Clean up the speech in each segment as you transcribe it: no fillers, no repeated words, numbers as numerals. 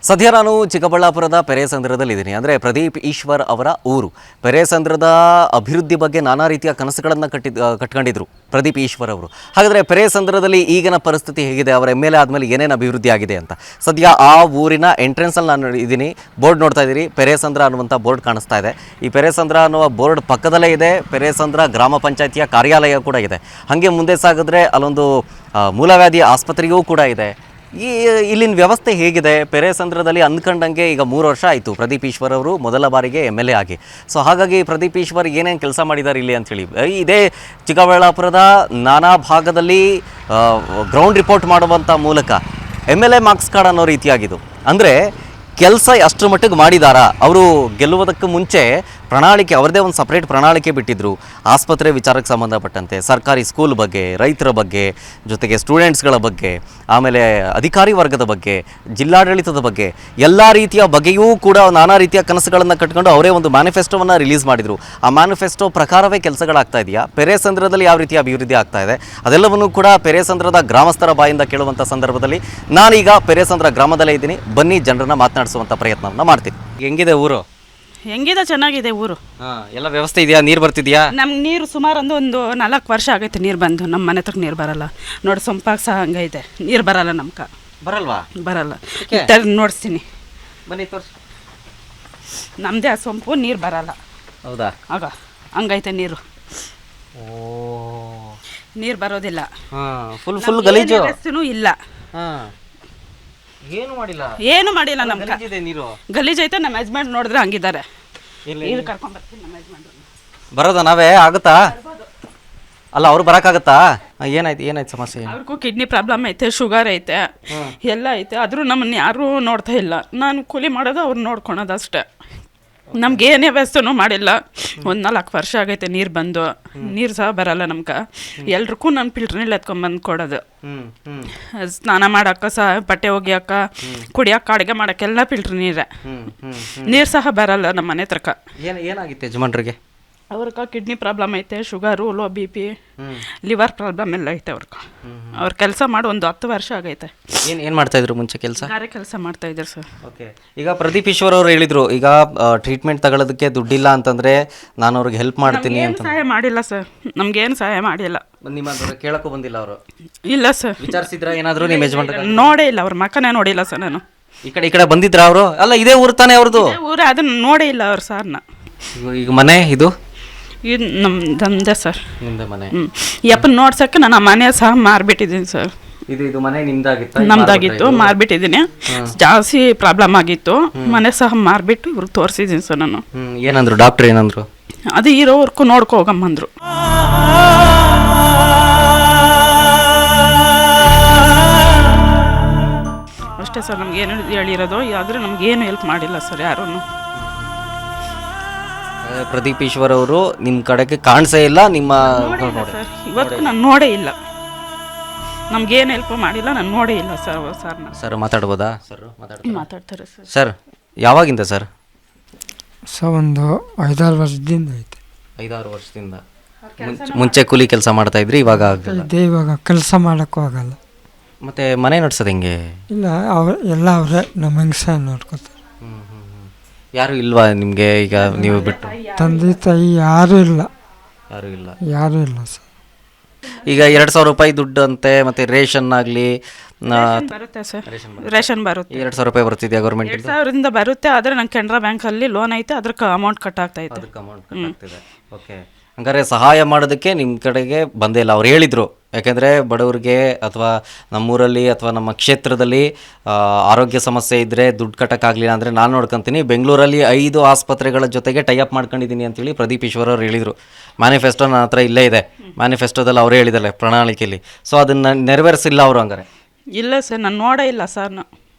ಸದ್ಯ ನಾನು ಚಿಕ್ಕಬಳ್ಳಾಪುರದ ಪೆರೇಸಂದ್ರದಲ್ಲಿದ್ದೀನಿ. ಅಂದರೆ ಪ್ರದೀಪ್ ಈಶ್ವರ್ ಅವರ ಊರು. ಪೆರೇಸಂದ್ರದ ಅಭಿವೃದ್ಧಿ ಬಗ್ಗೆ ನಾನಾ ರೀತಿಯ ಕನಸುಗಳನ್ನು ಕಟ್ಕೊಂಡಿದ್ರು ಪ್ರದೀಪ್ ಈಶ್ವರ್ ಅವರು. ಹಾಗಾದರೆ ಪೆರೇಸಂದ್ರದಲ್ಲಿ ಈಗಿನ ಪರಿಸ್ಥಿತಿ ಹೇಗಿದೆ, ಅವರ ಎಮ್ ಎಲ್ ಎ ಆದಮೇಲೆ ಏನೇನು ಅಭಿವೃದ್ಧಿ ಆಗಿದೆ ಅಂತ ಸದ್ಯ ಆ ಊರಿನ ಎಂಟ್ರೆನ್ಸಲ್ಲಿ ನಾನು ಇದ್ದೀನಿ. ಬೋರ್ಡ್ ನೋಡ್ತಾ ಇದ್ದೀರಿ, ಪೆರೇಸಂದ್ರ ಅನ್ನುವಂಥ ಬೋರ್ಡ್ ಕಾಣಿಸ್ತಾ ಇದೆ. ಈ ಪೆರೇಸಂದ್ರ ಅನ್ನುವ ಬೋರ್ಡ್ ಪಕ್ಕದಲ್ಲೇ ಇದೆ ಪೆರೇಸಂದ್ರ ಗ್ರಾಮ ಪಂಚಾಯಿತಿಯ ಕಾರ್ಯಾಲಯ ಕೂಡ ಇದೆ. ಹಾಗೆ ಮುಂದೆ ಸಾಗಿದ್ರೆ ಅಲ್ಲೊಂದು ಮೂಲವ್ಯಾಧಿ ಆಸ್ಪತ್ರೆಯೂ ಕೂಡ ಇದೆ. ಇಲ್ಲಿನ ವ್ಯವಸ್ಥೆ ಹೇಗಿದೆ? ಪೆರೇಸಂದ್ರದಲ್ಲಿ ಅಂದ್ಕೊಂಡಂಗೆ ಈಗ 3 ವರ್ಷ ಆಯಿತು ಪ್ರದೀಪ್ ಈಶ್ವರ್ ಅವರು ಮೊದಲ ಬಾರಿಗೆ ಎಮ್ ಎಲ್ ಎ ಆಗಿ. ಸೊ ಹಾಗಾಗಿ ಪ್ರದೀಪ್ ಈಶ್ವರ್ ಏನೇನು ಕೆಲಸ ಮಾಡಿದ್ದಾರೆ ಇಲ್ಲಿ ಅಂಥೇಳಿ ಇದೇ ಚಿಕ್ಕಬಳ್ಳಾಪುರದ ನಾನಾ ಭಾಗದಲ್ಲಿ ಗ್ರೌಂಡ್ ರಿಪೋರ್ಟ್ ಮಾಡುವಂಥ ಮೂಲಕ M L A marks card ಅನ್ನೋ ರೀತಿಯಾಗಿದ್ದು. ಅಂದರೆ ಕೆಲಸ ಅಷ್ಟರ ಮಟ್ಟಿಗೆ ಮಾಡಿದಾರಾ? ಅವರು ಗೆಲ್ಲುವುದಕ್ಕೆ ಮುಂಚೆ ಪ್ರಣಾಳಿಕೆ, ಅವರದೇ ಒಂದು ಸಪ್ರೇಟ್ ಪ್ರಣಾಳಿಕೆ ಬಿಟ್ಟಿದ್ದರು. ಆಸ್ಪತ್ರೆ ವಿಚಾರಕ್ಕೆ ಸಂಬಂಧಪಟ್ಟಂತೆ, ಸರ್ಕಾರಿ ಸ್ಕೂಲ್ ಬಗ್ಗೆ, ರೈತರ ಬಗ್ಗೆ, ಜೊತೆಗೆ ಸ್ಟೂಡೆಂಟ್ಸ್ಗಳ ಬಗ್ಗೆ, ಆಮೇಲೆ ಅಧಿಕಾರಿ ವರ್ಗದ ಬಗ್ಗೆ, ಜಿಲ್ಲಾಡಳಿತದ ಬಗ್ಗೆ, ಎಲ್ಲ ರೀತಿಯ ಬಗ್ಗೆಯೂ ಕೂಡ ನಾನಾ ರೀತಿಯ ಕನಸುಗಳನ್ನು ಕಟ್ಕೊಂಡು ಅವರೇ ಒಂದು ಮ್ಯಾನಿಫೆಸ್ಟೋವನ್ನು ರಿಲೀಸ್ ಮಾಡಿದರು. ಆ ಮ್ಯಾನಿಫೆಸ್ಟೋ ಪ್ರಕಾರವೇ ಕೆಲಸಗಳಾಗ್ತಾ ಇದೆಯಾ? ಪೆರೇಸಂದ್ರದಲ್ಲಿ ಯಾವ ರೀತಿಯ ಅಭಿವೃದ್ಧಿ ಆಗ್ತಾ ಇದೆ ಅದೆಲ್ಲವನ್ನೂ ಕೂಡ ಪೆರೇಸಂದ್ರದ ಗ್ರಾಮಸ್ಥರ ಬಾಯಿಂದ ಕೇಳುವಂಥ ಸಂದರ್ಭದಲ್ಲಿ ನಾನೀಗ ಪೆರೇಸಂದ್ರ ಗ್ರಾಮದಲ್ಲೇ ಇದ್ದೀನಿ. ಬನ್ನಿ ಜನರನ್ನ ಮಾತನಾಡಿಸುವಂಥ ಪ್ರಯತ್ನವನ್ನು ಮಾಡ್ತೀನಿ. ಹೆಂಗಿದೆ ಊರು? ಹೆಂಗಿದೆ? ಚೆನ್ನಾಗಿದೆ ಊರು. ಎಲ್ಲ ವ್ಯವಸ್ಥೆ ಇದೆಯಾ? ನೀರು ಬರ್ತಿದೆಯಾ? ನಮ್ಗೆ ನೀರು ಸುಮಾರು ಒಂದು 4 ವರ್ಷ ಆಗೈತೆ ನೀರು ಬಂದು. ನಮ್ಮ ಮನೆ ತಕ್ಕ ನೀರು ಬರಲ್ಲ ನೋಡಿ. ಸೊಂಪಾಗ ಸಹ ಹಂಗೈತೆ, ನೀರು ಬರಲ್ಲ ನಮ್ಗೆ. ಬರಲ್ವಾ? ಬರಲ್ಲ. ನೋಡಿಸ್ತೀನಿ ಬನ್ನಿ, ತೋರಿಸಿ. ನಮ್ಮದೇ ಆ ಸೊಂಪು, ನೀರು ಬರಲ್ಲ. ಹೌದಾ? ಆಗ ಹಂಗೈತೆ ನೀರು. ನೀರು ಬರೋದಿಲ್ಲ. ಫುಲ್ ಗಲೀಜು ಇಲ್ಲ. ಏನು ಮಾಡಿಲ್ಲ ನಮ್ಗೆ. ಗಲೀಜೈತೆ. ನಮ್ಮ ಯಜಮಾನ್ ನೋಡಿದ್ರೆ ಹಂಗಿದ್ದಾರೆ. ಇಲ್ಲಿ ಕರ್ಕೊಂಡ್ ಬರ್ತೀನಿ ನಮ್ಮ ಯಜಮಾನ್. ಬರೋದಾ ನಾವೇ? ಆಗುತ್ತಾ? ಅಲ್ಲ, ಅವ್ರು ಬರೋಕ್ಕಾಗತ್ತಾ? ಏನಾಯ್ತು ಸಮಸ್ಯೆ? ಅವ್ರಿಗೂ ಕಿಡ್ನಿ ಪ್ರಾಬ್ಲಮ್ ಐತೆ, ಶುಗರ್ ಐತೆ, ಎಲ್ಲ ಐತೆ. ಆದರೂ ನಮ್ಮನ್ನು ಯಾರೂ ನೋಡ್ತಾ ಇಲ್ಲ. ನಾನು ಕೂಲಿ ಮಾಡೋದು, ಅವ್ರು ನೋಡ್ಕೊಳೋದು ಅಷ್ಟೇ. ನಮ್ಗೆ ಏನೇ ವ್ಯವಸ್ಥೆನೂ ಮಾಡಿಲ್ಲ. 4 ವರ್ಷ ಆಗೈತೆ ನೀರು ಬಂದು. ನೀರು ಸಹ ಬರಲ್ಲ ನಮ್ಗೆ. ಎಲ್ರಿಗೂ ನಾನು ಫಿಲ್ಟ್ರ್ನಲ್ಲಿ ಎತ್ಕೊಂಡ್ಬಂದು ಕೊಡೋದು. ಸ್ನಾನ ಮಾಡೋಕ್ಕೆ ಸಹ, ಬಟ್ಟೆ ಒಗಿಯೋಕೆ, ಕುಡಿಯೋಕೆ, ಅಡುಗೆ ಮಾಡೋಕ್ಕೆಲ್ಲ ಫಿಲ್ಟ್ರ್ ನೀರೇ. ನೀರು ಸಹ ಬರಲ್ಲ ನಮ್ಮ ಮನೆ ಹತ್ರಕ್ಕ. ಏನಾಗಿತ್ತು ಯಜಮಾನ್ರಿಗೆ? ಅವ್ರಿಗೆ ಕಿಡ್ನಿ ಪ್ರಾಬ್ಲಮ್ ಐತೆ, sugar, low BP, liver problem ಎಲ್ಲ ಐತೆ ಅವ್ರಿಗೆ. ಅವ್ರ ಕೆಲಸ ಮಾಡಿ 10 ವರ್ಷ ಆಗೈತೆ. ಏನು ಮಾಡ್ತಾಯಿದ್ರು ಮುಂಚೆ ಕೆಲಸ? ಗಾರೆ ಕೆಲಸ ಮಾಡ್ತಾಯಿದ್ರು ಸರ್. ಓಕೆ. ಈಗ ಪ್ರದೀಪ್ ಈಶ್ವರ್ ಅವರು ಹೇಳಿದರು, ಈಗ ಟ್ರೀಟ್ಮೆಂಟ್ ತಗೊಳ್ಳೋದಕ್ಕೆ ದುಡ್ಡಿಲ್ಲ ಅಂತಂದರೆ ನಾನು ಅವ್ರಿಗೆ ಹೆಲ್ಪ್ ಮಾಡ್ತೀನಿ ಅಂತ. ಸಹಾಯ ಮಾಡಿಲ್ಲ ಸರ್, ನಮಗೇನು ಸಹಾಯ ಮಾಡಿಲ್ಲ. ನಿಮ್ಮ ಕೇಳಕ್ಕೂ ಬಂದಿಲ್ಲ ಅವರು? ಇಲ್ಲ ಸರ್. ವಿಚಾರಿಸಿದ್ರ ಏನಾದರೂ ನಿಮ್ಮ ಯಜಮಾನ್ರಿಗೆ? ನೋಡೇ ಇಲ್ಲ, ಅವ್ರ ಮಕ್ಕನೇ ನೋಡಿಲ್ಲ ಸರ್ ನಾನು. ಈ ಕಡೆ ಬಂದಿದ್ರ ಅವರು? ಅಲ್ಲ, ಇದೇ ಊರು ತಾನೇ ಅವ್ರದ್ದು? ಊರು, ಅದನ್ನು ನೋಡೇ ಇಲ್ಲ ಅವ್ರು ಸಾರ್ನ. ಈಗ ಮನೆ ಇದು ನಮ್ದೇ ಸರ್. ನಿಮ್ದೇ ಮನೆ? ಯಪ್ಪನ ನೋಡ್ಸಕ್ಕೆ ನಾನು ಆ ಮನೆ ಸಹ ಮಾರ್ಬಿಟ್ಟಿದ್ದೀನಿ ಸರ್. ಇದು ಮನೆ ನಿಮ್ದಾಗಿತ್ತು? ನಮ್ದಾಗಿತ್ತು, ಮಾರ್ಬಿಟ್ಟಿದ್ದೀನಿ. ಜಾಸ್ತಿ ಪ್ರಾಬ್ಲಮ್ ಆಗಿತ್ತು. ಮನೆ ಸಹ ಮಾರ್ಬಿಟ್ಟು ಇವ್ರಿಗೆ ತೋರಿಸಿದ್ದೀನಿ ಸರ್ ನಾನು. ಏನಂದ್ರು ಡಾಕ್ಟರ್? ಏನಂದ್ರು? ಅದು ಇರೋವರೆಗೂ ನೋಡ್ಕೊ ಹೋಗಮ್ಮಂದ್ರು. ಅಷ್ಟೇ ಸರ್ ನಮ್ಗೇನು ಹೇಳಿರೋದು. ಆದರೆ ನಮ್ಗೇನು ಹೆಲ್ಪ್ ಮಾಡಿಲ್ಲ ಸರ್ ಯಾರೂ. ಪ್ರದೀಪ್ ಈಶ್ವರ್ ಅವರು ನಿಮ್ಮ ಕಡೆಗೆ ಕಾಣಿಸೇ ಇಲ್ಲ. ನಿಮ್ಮ ಇವತ್ತು ನಾನು ನೋಡೇ ಇಲ್ಲ. ನಮ್ಗೇನು ಹೆಲ್ಪ್ ಮಾಡಿಲ್ಲ, ನಾನು ನೋಡೇ ಇಲ್ಲ ಸರ್. ಸರ್ನ ಸರ್ ಮಾತಾಡ್ಬೋದಾ? ಸರ್ ಮಾತಾಡ್ತಾರೆ ಸರ್. ಸರ್ ಯಾವಾಗಿಂದ ಸರ್? ಒಂದು 5-6 ವರ್ಷದಿಂದ ಐತೆ. 5-6 ವರ್ಷದಿಂದ. ಮುಂಚೆ ಕೂಲಿ ಕೆಲಸ ಮಾಡ್ತಾ ಇದ್ರಿ, ಇವಾಗ ಆಗಲ್ಲ? ಇವಾಗ ಕೆಲಸ ಮಾಡೋಕ್ಕೂ ಆಗಲ್ಲ. ಮತ್ತೆ ಮನೆ ನಡ್ಸೋದು ಹೆಂಗೆ? ಇಲ್ಲ, ಎಲ್ಲ ಅವರೇ ನಮ್ಮ ಹೆಂಗಸ ನೋಡ್ಕೊತಾರೆ. ಯಾರು ಇಲ್ವಾ ನಿಮಗೆ? ಈಗ ನೀವು ಬಿಟ್ಟು ತಂದೆ ತಾಯಿ ಯಾರೂ ಇಲ್ಲ. ಯಾರೂ ಇಲ್ಲ ಸರ್. ಈಗ 2,000 ರೂಪಾಯಿ ದುಡ್ಡು ಅಂತೆ, ಮತ್ತೆ ರೇಷನ್ ಆಗಲಿ ಬರುತ್ತೆ ಸರ್. ರೇಷನ್ ಬರುತ್ತೆ. 2,000 ರೂಪಾಯಿ ಬರ್ತಿದೆಯಾ ಗೌರ್ಮೆಂಟ್? 2,000ರಿಂದ ಬರುತ್ತೆ. ಆದರೆ ನಂಗೆ ಕೆನರಾ ಬ್ಯಾಂಕಲ್ಲಿ ಲೋನ್ ಐತೆ, ಅದಕ್ಕೆ ಅಮೌಂಟ್ ಕಟ್ ಆಗ್ತಾ ಇದೆ. ಓಕೆ. ಹಂಗಾರೆ ಸಹಾಯ ಮಾಡೋದಕ್ಕೆ ನಿಮ್ಮ ಕಡೆಗೆ ಬಂದೇ ಇಲ್ಲ. ಅವ್ರು ಹೇಳಿದರು, ಯಾಕೆಂದರೆ ಬಡವರಿಗೆ ಅಥವಾ ನಮ್ಮೂರಲ್ಲಿ ಅಥವಾ ನಮ್ಮ ಕ್ಷೇತ್ರದಲ್ಲಿ ಆರೋಗ್ಯ ಸಮಸ್ಯೆ ಇದ್ದರೆ ದುಡ್ಡು ಕಟ್ಟೋಕ್ಕಾಗಲಿಲ್ಲ ಅಂದರೆ ನಾನು ನೋಡ್ಕೊತೀನಿ. ಬೆಂಗಳೂರಲ್ಲಿ 5 ಆಸ್ಪತ್ರೆಗಳ ಜೊತೆಗೆ ಟೈಅಪ್ ಮಾಡ್ಕೊಂಡಿದ್ದೀನಿ ಅಂತೇಳಿ ಪ್ರದೀಪ್ ಈಶ್ವರ್ ಅವರು ಹೇಳಿದರು. ಮ್ಯಾನಿಫೆಸ್ಟೋ ನನ್ನ ಹತ್ರ ಇಲ್ಲೇ ಇದೆ. ಮ್ಯಾನಿಫೆಸ್ಟೋದಲ್ಲಿ ಅವರೇ ಹೇಳಿದ್ದಾರೆ ಪ್ರಣಾಳಿಕೆಯಲ್ಲಿ. ಸೊ ಅದನ್ನು ನೆರವೇರಿಸಿಲ್ಲ ಅವರು. ಹಂಗಾರೆ ಇಲ್ಲ ಸರ್, ನಾನು ನೋಡೇ ಇಲ್ಲ ಸರ್.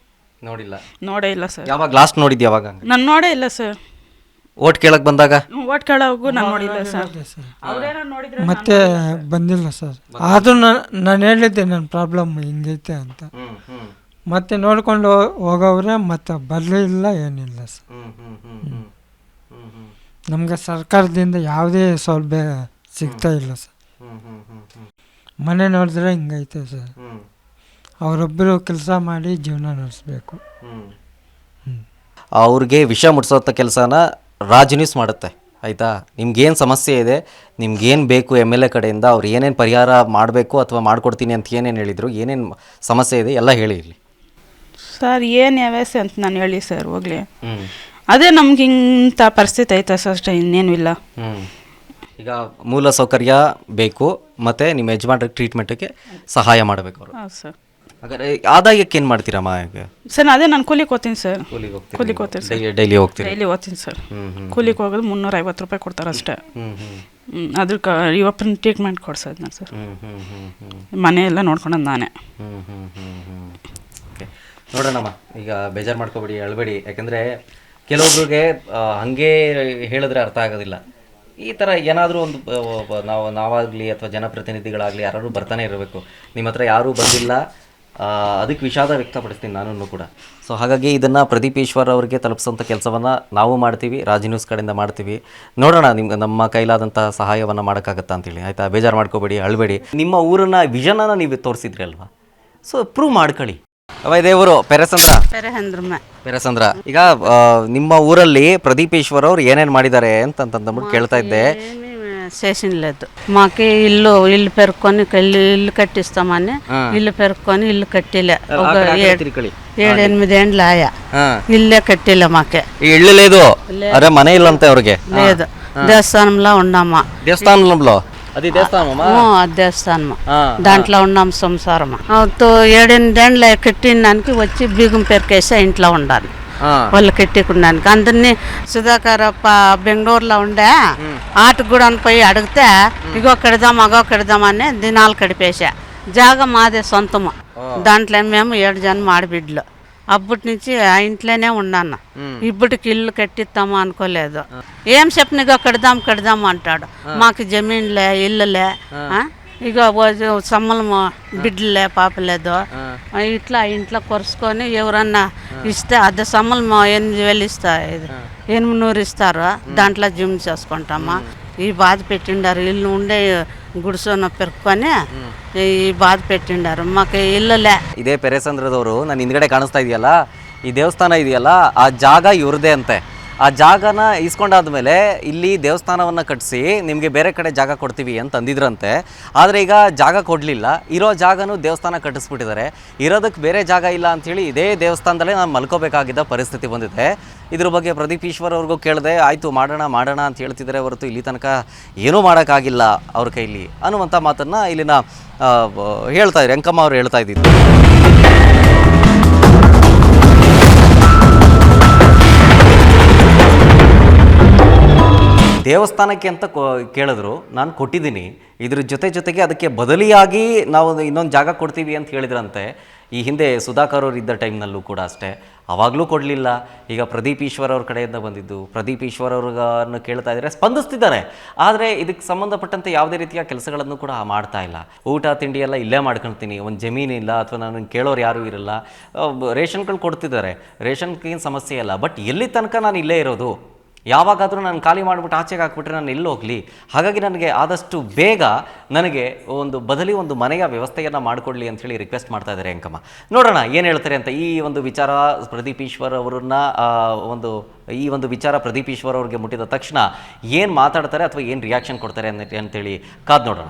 ನೋಡೇ ಇಲ್ಲ ಸರ್. ಯಾವಾಗ ಲಾಸ್ಟ್ ನೋಡಿದ್ದೆ? ಯಾವಾಗ? ನಾನು ನೋಡೇ ಇಲ್ಲ ಸರ್. ಓಟ್ ಕೇಳಕ್ಕೆ ಬಂದಾಗ? ಓಟ್ ಕೇಳೋಗೂ ನಾನು ನೋಡಿಲ್ಲ ಸರ್. ಮತ್ತೆ ಬಂದಿಲ್ಲ ಸರ್. ಆದರೂ ನಾನು ಹೇಳಿದ್ದೆ ನನ್ನ ಪ್ರಾಬ್ಲಮ್ ಹಿಂಗೈತೆ ಅಂತ. ಮತ್ತೆ ನೋಡ್ಕೊಂಡು ಹೋಗೋವ್ರೆ, ಮತ್ತೆ ಬರಲಿಲ್ಲ, ಏನಿಲ್ಲ ಸರ್. ನಮಗೆ ಸರ್ಕಾರದಿಂದ ಯಾವುದೇ ಸೌಲಭ್ಯ ಸಿಗ್ತಾ ಇಲ್ಲ ಸರ್. ಮನೆ ನೋಡಿದ್ರೆ ಹಿಂಗೈತೆ ಸರ್. ಅವರೊಬ್ಬರು ಕೆಲಸ ಮಾಡಿ ಜೀವನ ನಡೆಸಬೇಕು. ಅವ್ರಿಗೆ ವಿಷ ಮುಟ್ಸೋಂಥ ಕೆಲಸನ ರಾಜ್ ನ್ಯೂಸ್ ಮಾಡುತ್ತೆ, ಆಯಿತಾ? ನಿಮ್ಗೇನು ಸಮಸ್ಯೆ ಇದೆ, ನಿಮ್ಗೇನು ಬೇಕು MLA ಕಡೆಯಿಂದ, ಅವ್ರು ಏನೇನು ಪರಿಹಾರ ಮಾಡಬೇಕು ಅಥವಾ ಮಾಡಿಕೊಡ್ತೀನಿ ಅಂತ ಏನೇನು ಹೇಳಿದರು, ಏನೇನು ಸಮಸ್ಯೆ ಇದೆ ಎಲ್ಲ ಹೇಳಿ ಇಲ್ಲಿ. ಸರ್ ಏನು ವ್ಯವಸ್ಥೆ ಅಂತ ನಾನು ಹೇಳಿ ಸರ್ ಹೋಗ್ಲಿ. ಅದೇ ನಮ್ಗೆ ಇಂಥ ಪರಿಸ್ಥಿತಿ ಐತೆ ಸರ್, ಅಷ್ಟೇ, ಇನ್ನೇನು ಇಲ್ಲ. ಈಗ ಮೂಲ ಸೌಕರ್ಯ ಬೇಕು ಮತ್ತು ನಿಮ್ಮ ಯಜಮಾನ್ರಿಗೆ ಟ್ರೀಟ್ಮೆಂಟಿಗೆ ಸಹಾಯ ಮಾಡಬೇಕು ಅವರು. ಹೌದು ಸರ್. ಹಾಗಾದ್ರೆ ಆದಾಯಕ್ಕೆ ಏನು ಮಾಡ್ತೀರಮ್ಮ ಈಗ? ಸರ್ ಅದೇ ನಾನು ಕೂಲಿಗೆ ಹೋಗ್ತೀನಿ ಸರ್. ಕೂಲಿಗೆ ಹೋಗ್ತೀನಿ ಸರ್. ಡೈಲಿ ಹೋಗ್ತೀರಿ? ಡೈಲಿ ಹೋಗ್ತೀನಿ ಸರ್. ಕೂಲಿಗೆ ಹೋಗೋದು 350 ರೂಪಾಯಿ ಕೊಡ್ತಾರೆ ಅಷ್ಟೇ. ಅದಕ್ಕೆ ಇವಪ್ಪನ ಟ್ರೀಟ್ಮೆಂಟ್ ಕೊಡ್ಸೋದು ನಾನು ಸರ್. ಮನೆ ಎಲ್ಲ ನೋಡ್ಕೊಳೋದು ನಾನೇ. ಓಕೆ, ನೋಡೋಣಮ್ಮ, ಈಗ ಬೇಜಾರು ಮಾಡ್ಕೋಬೇಡಿ, ಅಳಬೇಡಿ. ಯಾಕಂದರೆ ಕೆಲವೊಬ್ರಿಗೆ ಹಾಗೆ ಹೇಳಿದ್ರೆ ಅರ್ಥ ಆಗೋದಿಲ್ಲ. ಈ ಥರ ಏನಾದರೂ ಒಂದು ನಾವಾಗಲಿ ಅಥವಾ ಜನಪ್ರತಿನಿಧಿಗಳಾಗಲಿ ಯಾರು ಬರ್ತಾನೆ ಇರಬೇಕು. ನಿಮ್ಮ ಹತ್ರ ಯಾರೂ ಬಂದಿಲ್ಲ, ಅದಕ್ಕೆ ವಿಷಾದ ವ್ಯಕ್ತಪಡಿಸ್ತೀನಿ ನಾನು ಕೂಡ. ಸೊ ಹಾಗಾಗಿ ಇದನ್ನು ಪ್ರದೀಪ್ ಈಶ್ವರ್ ಅವರಿಗೆ ತಲುಪಿಸೋಂಥ ಕೆಲಸವನ್ನು ನಾವು ಮಾಡ್ತೀವಿ, ರಾಜ್ ನ್ಯೂಸ್ ಕಡೆಯಿಂದ ಮಾಡ್ತೀವಿ. ನೋಡೋಣ ನಮ್ಮ ಕೈಲಾದಂಥ ಸಹಾಯವನ್ನು ಮಾಡೋಕ್ಕಾಗತ್ತಾ ಅಂತೇಳಿ, ಆಯಿತಾ? ಬೇಜಾರು ಮಾಡ್ಕೋಬೇಡಿ, ಅಳಬೇಡಿ. ನಿಮ್ಮ ಊರನ್ನ ವಿಷನನ್ನು ನೀವು ತೋರಿಸಿದ್ರಿ ಅಲ್ವಾ, ಸೊ ಪ್ರೂವ್ ಮಾಡ್ಕೊಳ್ಳಿ. ದೇವರು ಪೆರೆಸಂದ್ರ, ಈಗ ನಿಮ್ಮ ಊರಲ್ಲಿ ಪ್ರದೀಪ್ ಈಶ್ವರ್ ಅವ್ರು ಏನೇನು ಮಾಡಿದ್ದಾರೆ ಅಂತಂದ್ಬಿಟ್ಟು ಕೇಳ್ತಾ ఇద్దే. చేసిన లేదు మాకు ఇల్లు పెరుక్కొని ఇల్లు కట్టిస్తామని ఇల్లు పెరుక్కొని ఇల్లు కట్టిలే. ఒక 7-8 ఏండ్లు ఆయా ఇల్లే కట్టిలే మాకే. ఇల్లు లేదు, అరే మన ఇల్లు అంతే ಅವ್ರಿಗೆ లేదు. దేవస్థానంలో ఉన్నామా? దేవస్థానంలో అది దేవస్థానమా? దేవస్థానమా, దాంట్లో ఉన్నాం సంసారమా. 7-8 ఏండ్లు కట్టినానికి వచ్చి బీగం పెరికేసి ఇంట్లో ఉండాలి వాళ్ళు కట్టుకున్నానికి. అందరినీ సుధాకర్ బెంగళూరులో ఉండే ఆటకు కూడా పోయి అడిగితే ఇగో కడదాం అగో కడదామని దినాలు కడిపేసా. జాగా మాదే సొంతము. దాంట్లో మేము 7 జనం ఆడబిడ్డలు. అప్పటి నుంచి ఆ ఇంట్లోనే ఉన్నాను. ఇప్పటికి ఇల్లు కట్టిస్తాము అనుకోలేదు. ఏం చెప్పినగా కడదాం అంటాడు. మాకు జమీన్లే ఇల్లులే, ఇక సమ్మలము బిడ్డలే పాపలేదు. ఇట్లా ఇంట్లో కొరుసుకొని ఎవరన్నా ఇస్తే అద్దె సమ్మలము 8,000 ఇస్తారు, 800 ఇస్తారు. దాంట్లో జిమ్ చేసుకుంటామా. ఈ బాధ పెట్టిండారు. ఇల్లు ఉండే ಗುಡಿಸೋನ ಪೆರ್కొని ಈ ಬಾದ್ ಪೆಟ್ಟಿಂಡಾರು ಮಾಕೆ ಇಲ್ಲಲೇ. ಇದೇ ಪೆರೆಸಂದ್ರದವರು ನಾನು ಹಿಂದ್ಗಡೆ ಕಾಣಿಸ್ತಾ ಇದೆಯಲ್ಲ, ಈ ದೇವಸ್ಥಾನ ಇದೆಯಲ್ಲ, ಆ ಜಾಗ ಇವ್ರದೇ ಅಂತೆ. ಆ ಜಾಗನ ಇಸ್ಕೊಂಡಾದ್ಮೇಲೆ ಇಲ್ಲಿ ದೇವಸ್ಥಾನವನ್ನು ಕಟ್ಟಿಸಿ ನಿಮಗೆ ಬೇರೆ ಕಡೆ ಜಾಗ ಕೊಡ್ತೀವಿ ಅಂತ ಅಂದಿದ್ರಂತೆ. ಆದರೆ ಈಗ ಜಾಗ ಕೊಡಲಿಲ್ಲ, ಇರೋ ಜಾಗನೂ ದೇವಸ್ಥಾನ ಕಟ್ಟಿಸ್ಬಿಟ್ಟಿದ್ದಾರೆ. ಇರೋದಕ್ಕೆ ಬೇರೆ ಜಾಗ ಇಲ್ಲ ಅಂಥೇಳಿ ಇದೇ ದೇವಸ್ಥಾನದಲ್ಲೇ ನಾನು ಮಲ್ಕೋಬೇಕಾಗಿದ್ದ ಪರಿಸ್ಥಿತಿ ಬಂದಿದೆ. ಇದ್ರ ಬಗ್ಗೆ ಪ್ರದೀಪ್ ಈಶ್ವರ್ ಅವ್ರಿಗೂ ಕೇಳಿದೆ, ಆಯಿತು ಮಾಡೋಣ ಅಂತ ಹೇಳ್ತಿದ್ದಾರೆ ಹೊರತು ಇಲ್ಲಿ ತನಕ ಏನೂ ಮಾಡೋಕ್ಕಾಗಿಲ್ಲ ಅವ್ರ ಕೈಲಿ ಅನ್ನುವಂಥ ಮಾತನ್ನು ಇಲ್ಲಿನ ಹೇಳ್ತಾಯಿದ್ರು, ಅಂಕಮ್ಮ ಅವರು ಹೇಳ್ತಾ ಇದ್ದಿದ್ದು. ದೇವಸ್ಥಾನಕ್ಕೆ ಅಂತ ಕೇಳಿದ್ರು, ನಾನು ಕೊಟ್ಟಿದ್ದೀನಿ. ಇದ್ರ ಜೊತೆಗೆ ಅದಕ್ಕೆ ಬದಲಿಯಾಗಿ ನಾವು ಇನ್ನೊಂದು ಜಾಗ ಕೊಡ್ತೀವಿ ಅಂತ ಹೇಳಿದ್ರಂತೆ. ಈ ಹಿಂದೆ ಸುಧಾಕರ್ ಅವರು ಇದ್ದ ಟೈಮ್ನಲ್ಲೂ ಕೂಡ ಅಷ್ಟೇ, ಆವಾಗಲೂ ಕೊಡಲಿಲ್ಲ. ಈಗ ಪ್ರದೀಪ್ ಈಶ್ವರ್ ಅವ್ರ ಕಡೆಯಿಂದ ಬಂದಿದ್ದು, ಪ್ರದೀಪ್ ಈಶ್ವರ್ ಅವ್ರನ್ನು ಕೇಳ್ತಾ ಇದ್ದಾರೆ, ಸ್ಪಂದಿಸ್ತಿದ್ದಾರೆ. ಆದರೆ ಇದಕ್ಕೆ ಸಂಬಂಧಪಟ್ಟಂತೆ ಯಾವುದೇ ರೀತಿಯ ಕೆಲಸಗಳನ್ನು ಕೂಡ ಮಾಡ್ತಾ ಇಲ್ಲ. ಊಟ ತಿಂಡಿ ಎಲ್ಲ ಇಲ್ಲೇ ಮಾಡ್ಕೊಳ್ತೀನಿ, ಒಂದು ಜಮೀನಿಲ್ಲ ಅಥವಾ ನಾನು ಕೇಳೋರು ಯಾರೂ ಇರಲ್ಲ. ರೇಷನ್ಗಳು ಕೊಡ್ತಿದ್ದಾರೆ, ರೇಷನ್ಗೇನು ಸಮಸ್ಯೆ ಇಲ್ಲ. ಬಟ್ ಎಲ್ಲಿ ತನಕ ನಾನು ಇಲ್ಲೇ ಇರೋದು, ಯಾವಾಗಾದರೂ ನಾನು ಖಾಲಿ ಮಾಡಿಬಿಟ್ಟು ಆಚೆಗೆ ಹಾಕ್ಬಿಟ್ರೆ ನಾನು ಎಲ್ಲಿ ಹೋಗಲಿ? ಹಾಗಾಗಿ ನನಗೆ ಆದಷ್ಟು ಬೇಗ ನನಗೆ ಒಂದು ಮನೆಯ ವ್ಯವಸ್ಥೆಯನ್ನು ಮಾಡಿಕೊಡ್ಲಿ ಅಂಥೇಳಿ ರಿಕ್ವೆಸ್ಟ್ ಮಾಡ್ತಾ ಇದ್ದಾರೆ ಅಂಕಮ್ಮ. ನೋಡೋಣ ಏನು ಹೇಳ್ತಾರೆ ಅಂತ. ಈ ಒಂದು ವಿಚಾರ ಪ್ರದೀಪ್ ಈಶ್ವರ್ ಅವರನ್ನ ಈ ಒಂದು ವಿಚಾರ ಪ್ರದೀಪ್ ಈಶ್ವರ್ ಅವ್ರಿಗೆ ಮುಟ್ಟಿದ ತಕ್ಷಣ ಏನು ಮಾತಾಡ್ತಾರೆ ಅಥವಾ ಏನು ರಿಯಾಕ್ಷನ್ ಕೊಡ್ತಾರೆ ಅಂತೇಳಿ ಕಾದು ನೋಡೋಣ.